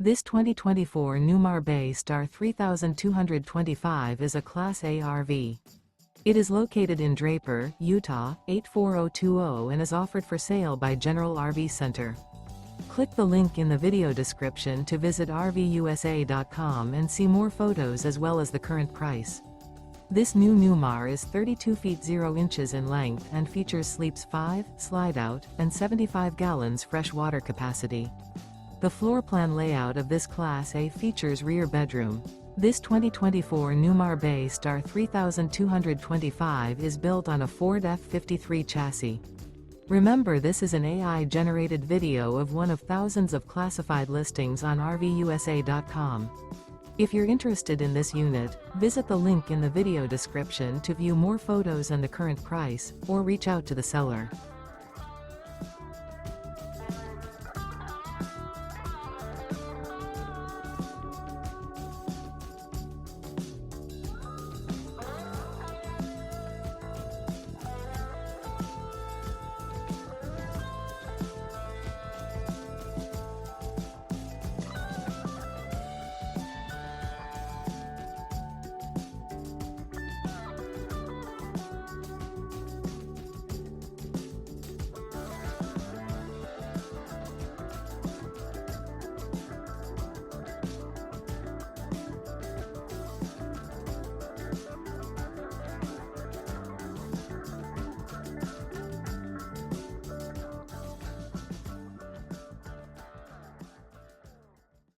This 2024 Newmar Bay Star 3225 is a Class A RV. It is located in Draper, Utah, 84020 and is offered for sale by General RV Center. Click the link in the video description to visit RVUSA.com and see more photos as well as the current price. This new Newmar is 32 feet 0 inches in length and features sleeps 5, slide-out, and 75 gallons fresh water capacity. The floor plan layout of this Class A features rear bedroom. This 2024 Newmar Bay Star 3225 is built on a Ford F-53 chassis. Remember, this is an AI-generated video of one of thousands of classified listings on RVUSA.com. If you're interested in this unit, visit the link in the video description to view more photos and the current price, or reach out to the seller.